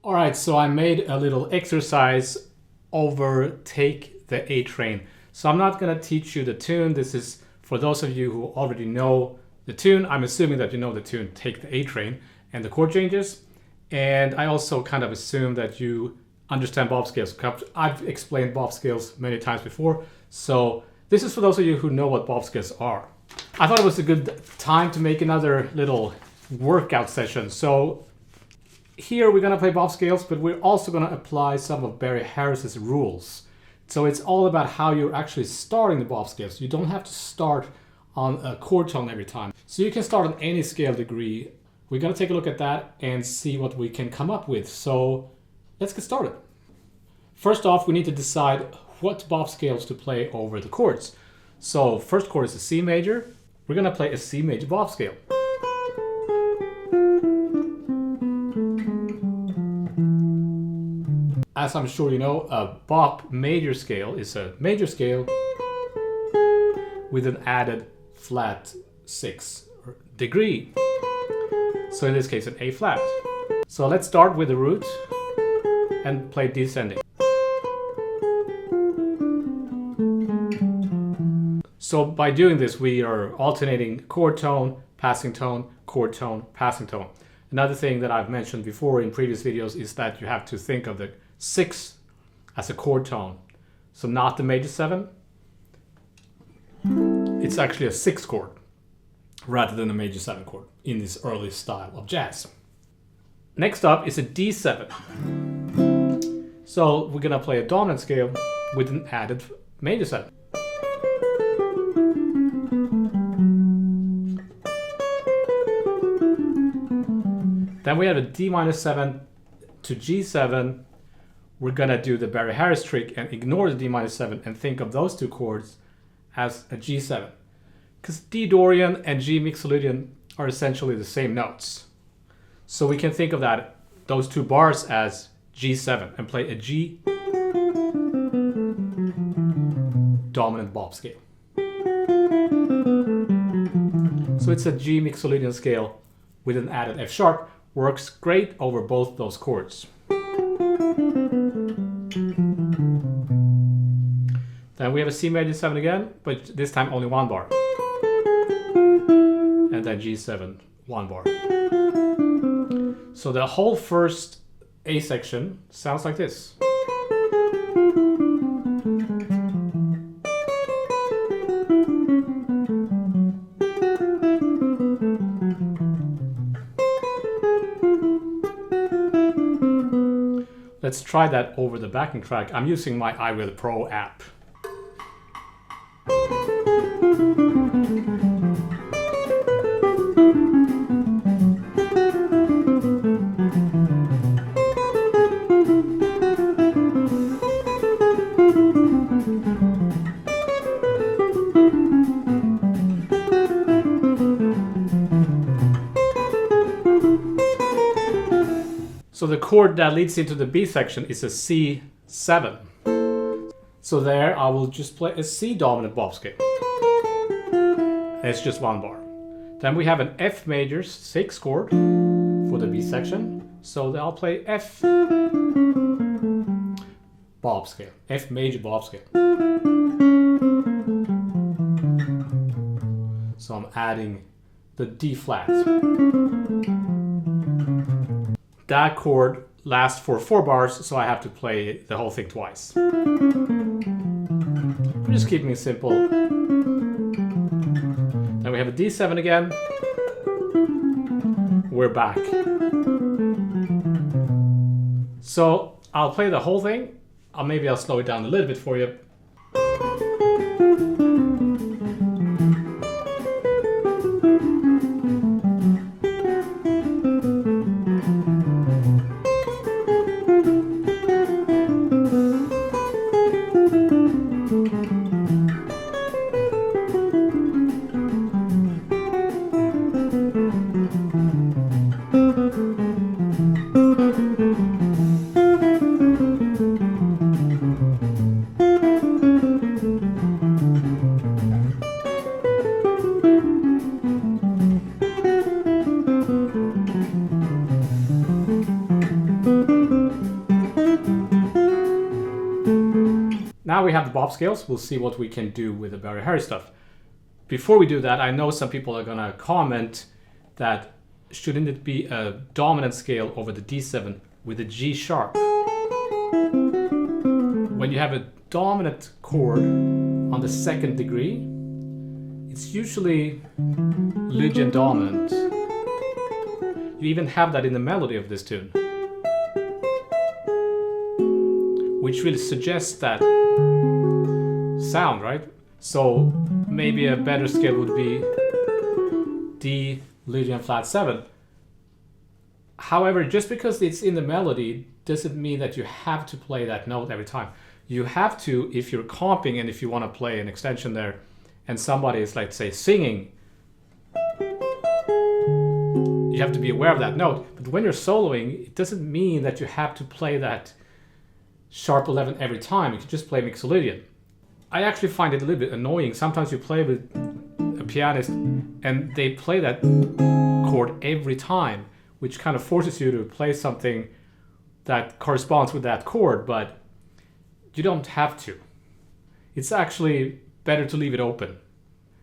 Alright, so I made a little exercise over Take the A Train. So I'm not going to teach you the tune. This is for those of you who already know the tune. I'm assuming that you know the tune Take the A Train and the chord changes. And I also kind of assume that you understand bop scales. I've explained bop scales many times before. So this is for those of you who know what bop scales are. I thought it was a good time to make another little workout session. So here we're going to play bop scales, but we're also going to apply some of Barry Harris's rules. So it's all about how you're actually starting the bop scales. You don't have to start on a chord tone every time. So you can start on any scale degree. We're going to take a look at that and see what we can come up with. So let's get started. First off, we need to decide what bop scales to play over the chords. So first chord is a C major. We're going to play a C major bop scale. As I'm sure you know, a bop major scale is a major scale with an added flat 6 degree. So in this case, an A flat. So let's start with the root and play descending. So by doing this, we are alternating chord tone, passing tone, chord tone, passing tone. Another thing that I've mentioned before in previous videos is that you have to think of the 6 as a chord tone. So not the major 7. It's actually a 6 chord rather than a major 7 chord in this early style of jazz. Next up is a D7. So we're gonna play a dominant scale with an added major 7. Then we have a D minor 7 to G7. We're gonna do the Barry Harris trick and ignore the D minor 7 and think of those two chords as a G7. Because D Dorian and G Mixolydian are essentially the same notes. So we can think of that, those two bars as G7 and play a G dominant bop scale. So it's a G Mixolydian scale with an added F sharp. Works great over both those chords. Then we have a C major 7 again, but this time only 1 bar. And then G7, 1 bar. So the whole first A section sounds like this. Let's try that over the backing track. I'm using my iReal Pro app. So the chord that leads into the B section is a C7. So there I will just play a C dominant bop scale. It's just 1 bar. Then we have an F major 6 chord for the B section. So I'll play F bop scale, F major bop scale. So I'm adding the D flat. That chord lasts for 4 bars, so I have to play the whole thing twice. I'm just keeping it simple. Then we have a D7 again. We're back. So I'll play the whole thing. Maybe I'll slow it down a little bit for you. we have the bop scales, we'll see what we can do with the very hairy stuff. Before we do that, I know some people are gonna comment that shouldn't it be a dominant scale over the D7 with a G sharp? When you have a dominant chord on the second degree, it's usually Lydian dominant. You even have that in the melody of this tune, which really suggests that sound, right? So maybe a better scale would be D Lydian flat 7. However, just because it's in the melody doesn't mean that you have to play that note every time. You have to, if you're comping and if you want to play an extension there and somebody is, like, say, singing, you have to be aware of that note. But when you're soloing, it doesn't mean that you have to play that sharp 11 every time. You can just play Mixolydian. I actually find it a little bit annoying. Sometimes you play with a pianist and they play that chord every time, which kind of forces you to play something that corresponds with that chord, but you don't have to. It's actually better to leave it open.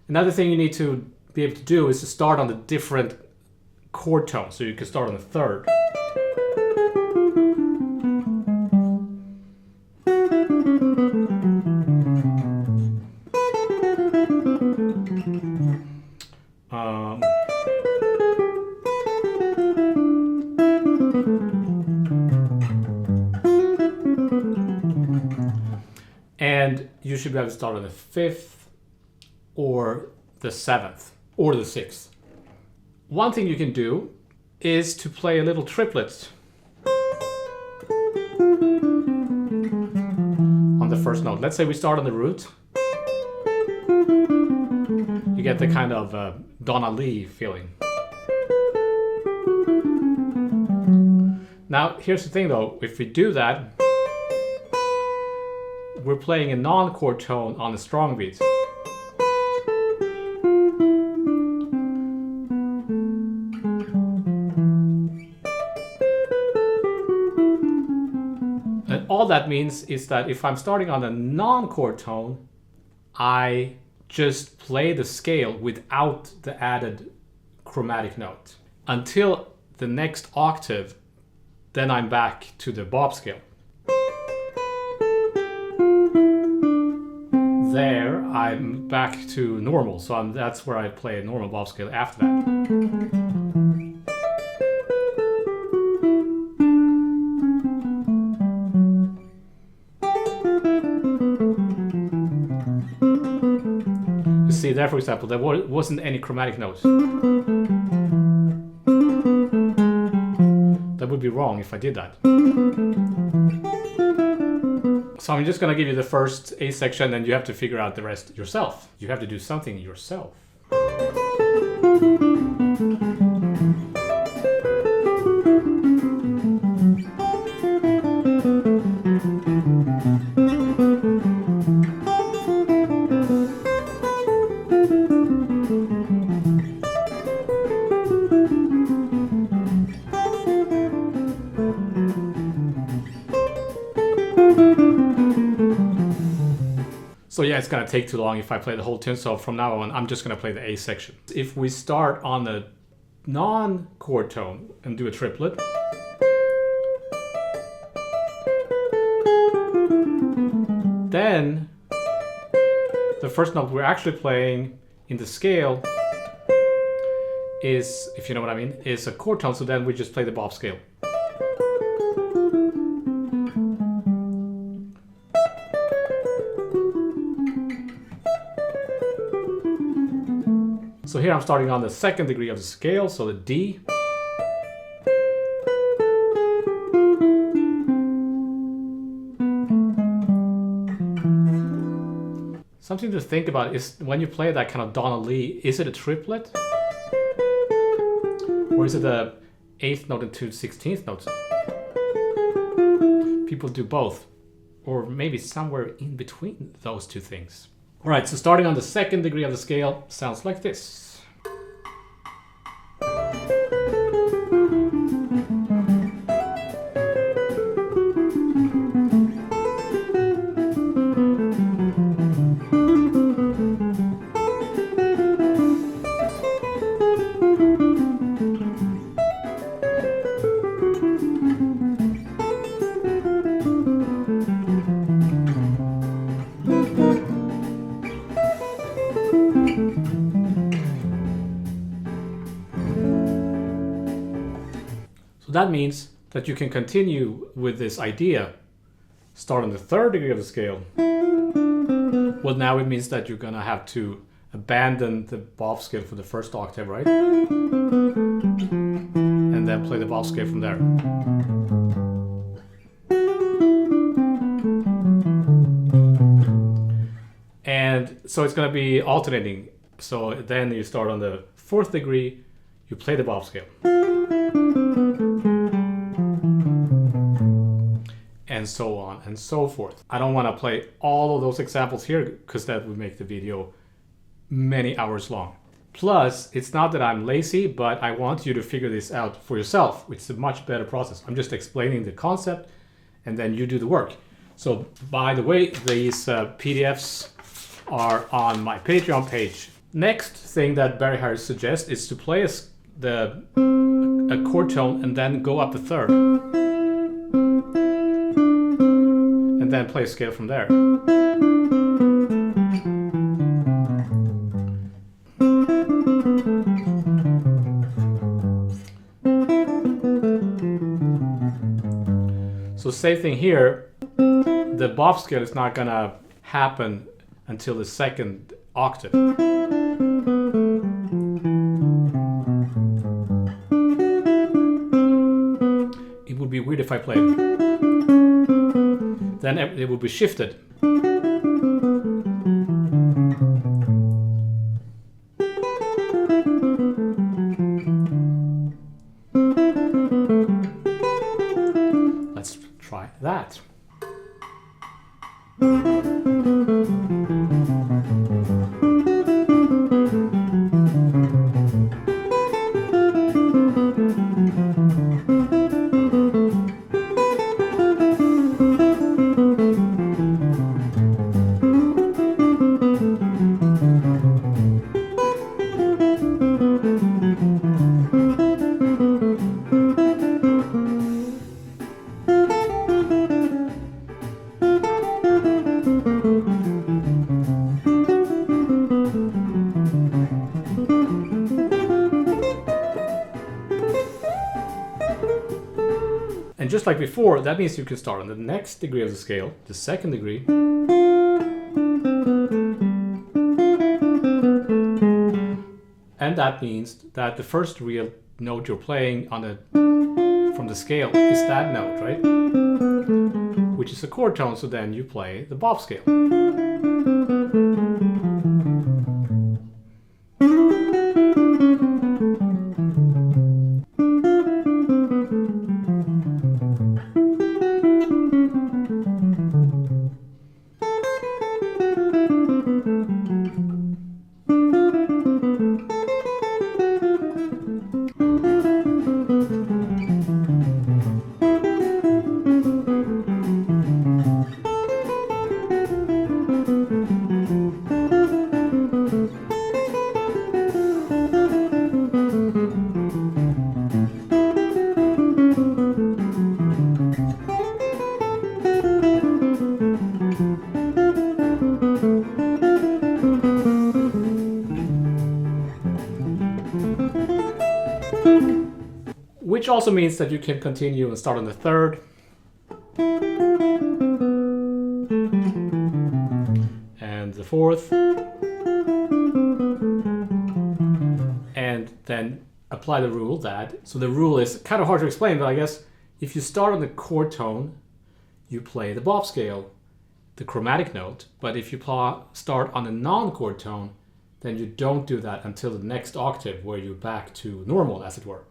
Another thing you need to be able to do is to start on the different chord tones. So you can start on the third. And you should be able to start on the 5th or the 7th or the 6th. One thing you can do is to play a little triplet on the first note. Let's say we start on the root. You get the kind of Donna Lee feeling. Now, here's the thing though, if we do that, we're playing a non-chord tone on the strong beat. And all that means is that if I'm starting on a non-chord tone, I just play the scale without the added chromatic note until the next octave. Then I'm back to the bop scale. There, I'm back to normal, so that's where I play a normal bop scale after that. You see there, for example, there wasn't any chromatic notes. That would be wrong if I did that. So I'm just going to give you the first A section and you have to figure out the rest yourself. You have to do something yourself. So yeah, it's gonna take too long if I play the whole tune, so from now on I'm just gonna play the A section. If we start on the non-chord tone and do a triplet, then the first note we're actually playing in the scale is, if you know what I mean, is a chord tone, so then we just play the bop scale. So here I'm starting on the second degree of the scale, so the D. Something to think about is when you play that kind of Donna Lee, is it a triplet? Or is it the 8th note and 2 16th notes? People do both, or maybe somewhere in between those two things. All right, so starting on the second degree of the scale sounds like this. So that means that you can continue with this idea, start on the third degree of the scale. Well, now it means that you're gonna have to abandon the Bebop scale for the first octave, right? And then play the Bebop scale from there. And so it's gonna be alternating. So then you start on the fourth degree, you play the Bebop scale. And so on and so forth. I don't want to play all of those examples here because that would make the video many hours long. Plus, it's not that I'm lazy, but I want you to figure this out for yourself. It's a much better process. I'm just explaining the concept and then you do the work. So by the way, these PDFs are on my Patreon page. Next thing that Barry Harris suggests is to play a chord tone and then go up a third. And then play a scale from there. So same thing here, the Bebop scale is not gonna happen until the second octave. It would be weird if I played. Then it will be shifted. Let's try that. And just like before, that means you can start on the next degree of the scale, the second degree. And that means that the first real note you're playing on from the scale is that note, right? Which is a chord tone, so then you play the Bebop scale. Which also means that you can continue and start on the third. And the fourth. And then apply the rule that, so the rule is kind of hard to explain, but I guess if you start on the chord tone, you play the Bebop scale, the chromatic note, but if you start on a non-chord tone, then you don't do that until the next octave where you're back to normal, as it were.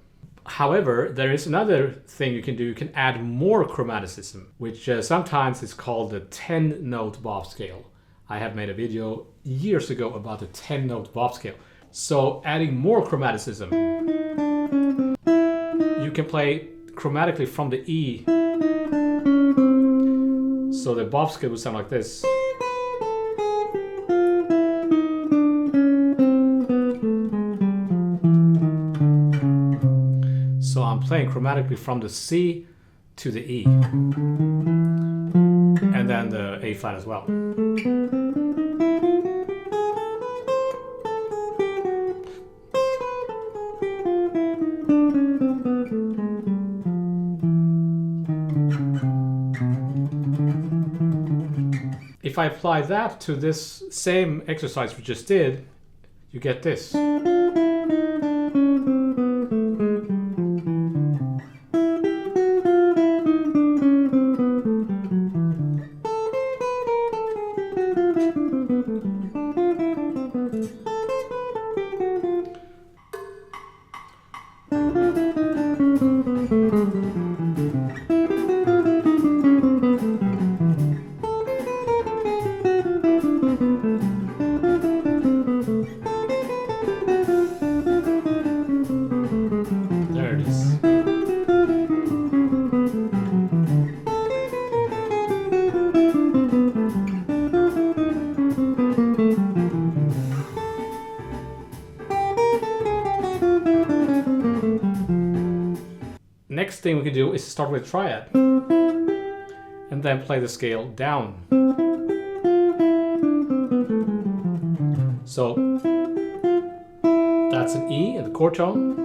However, there is another thing you can do. You can add more chromaticism, which sometimes is called the 10-note Bebop scale. I have made a video years ago about the 10-note Bebop scale. So adding more chromaticism, you can play chromatically from the E. So the Bebop scale would sound like this. So I'm playing chromatically from the C to the E. And then the A flat as well. if I apply that to this same exercise we just did, you get this. Next thing we can do is start with triad and then play the scale down. So that's an E in the chord tone.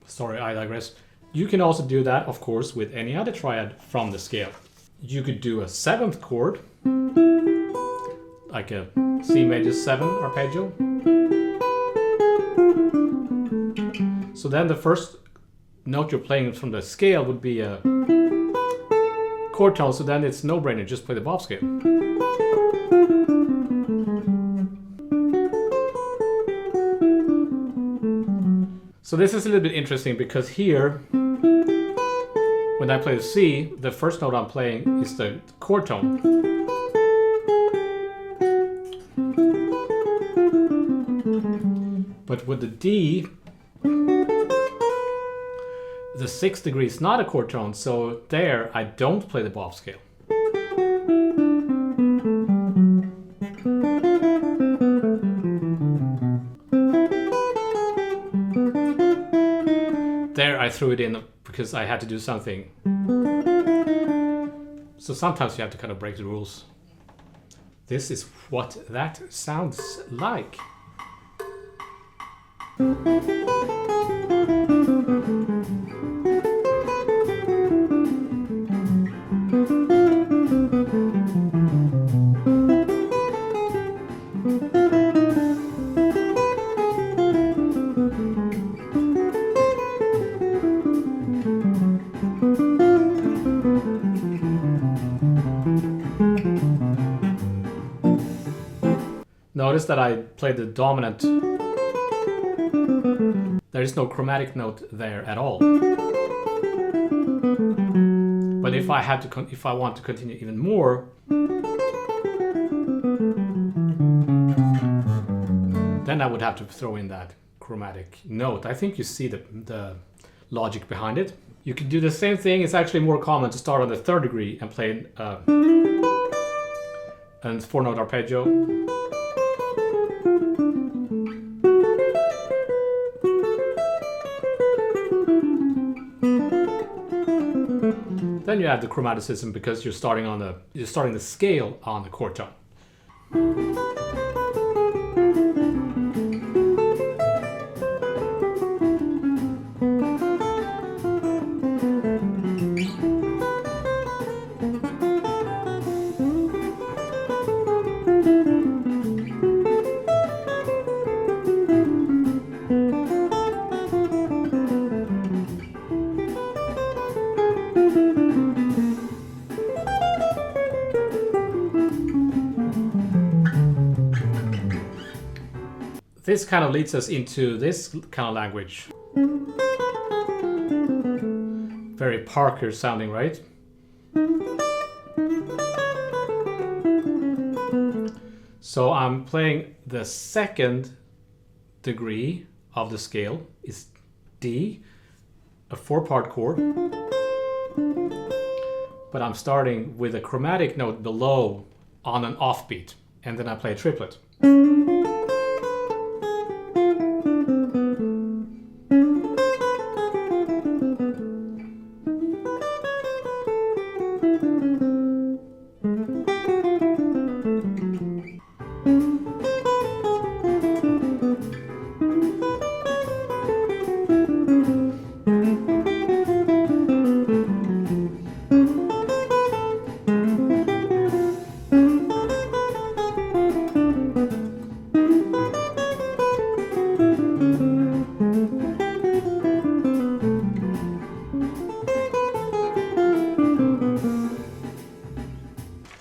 Sorry, I digress. You can also do that, of course, with any other triad from the scale. You could do a 7th chord, like a C major 7 arpeggio. So then the first note you're playing from the scale would be a chord tone, so then it's no-brainer, just play the Bebop scale. So this is a little bit interesting because here, when I play the C, the first note I'm playing is the chord tone. But with the D, the 6th degree is not a chord tone, so there I don't play the Bebop scale. There I threw it in because I had to do something. So sometimes you have to kind of break the rules. This is what that sounds like. Notice that I played the dominant. There is no chromatic note there at all. But if I had to, if I want to continue even more, then I would have to throw in that chromatic note. I think you see the logic behind it. You can do the same thing. It's actually more common to start on the 3rd degree and play a 4-note arpeggio. Then you add the chromaticism because you're starting the scale on the chord tone. This kind of leads us into this kind of language. Very Parker sounding, right? So I'm playing the second degree of the scale is D, a 4-part chord. But I'm starting with a chromatic note below on an offbeat, and then I play a triplet.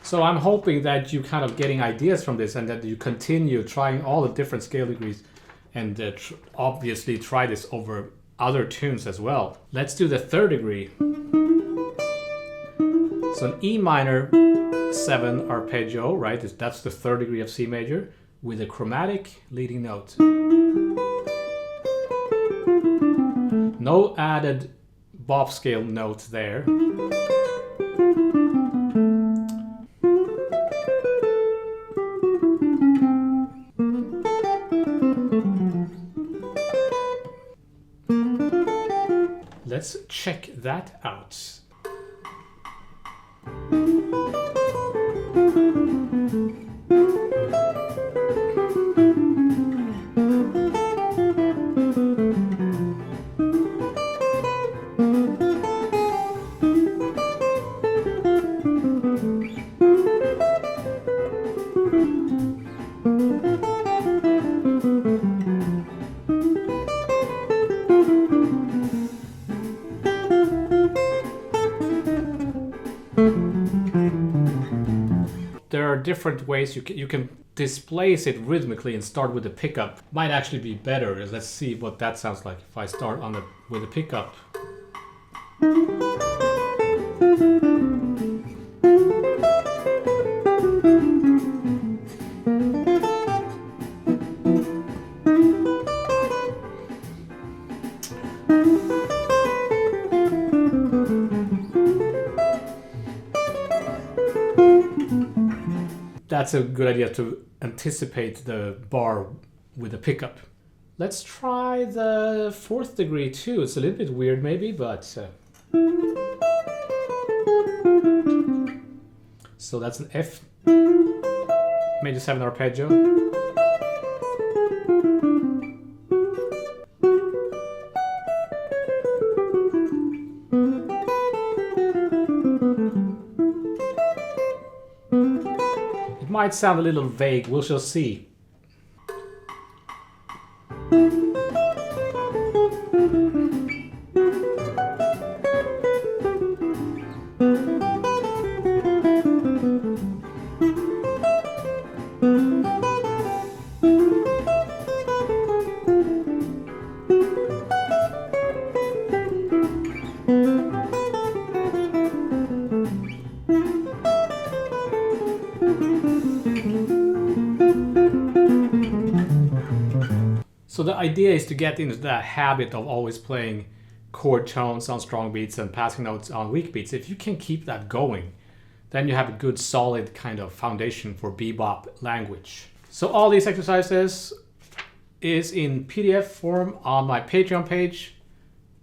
So I'm hoping that you kind of getting ideas from this and that you continue trying all the different scale degrees and obviously try this over other tunes as well. Let's do the third degree. So an E minor 7 arpeggio, right? That's the third degree of C major with a chromatic leading note. No added Bebop scale notes there. Let's check that out. There are different ways you can displace it rhythmically and start with the pickup. Might actually be better. Let's see what that sounds like if I start on with the pickup. That's a good idea to anticipate the bar with a pickup. Let's try the fourth degree too. It's a little bit weird maybe, but... So that's an F major 7 arpeggio. Might sound a little vague, we shall see. So the idea is to get into the habit of always playing chord tones on strong beats and passing notes on weak beats. If you can keep that going, then you have a good solid kind of foundation for bebop language. So all these exercises is in PDF form on my Patreon page.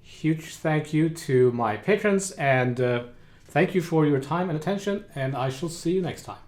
Huge thank you to my patrons and thank you for your time and attention, and I shall see you next time.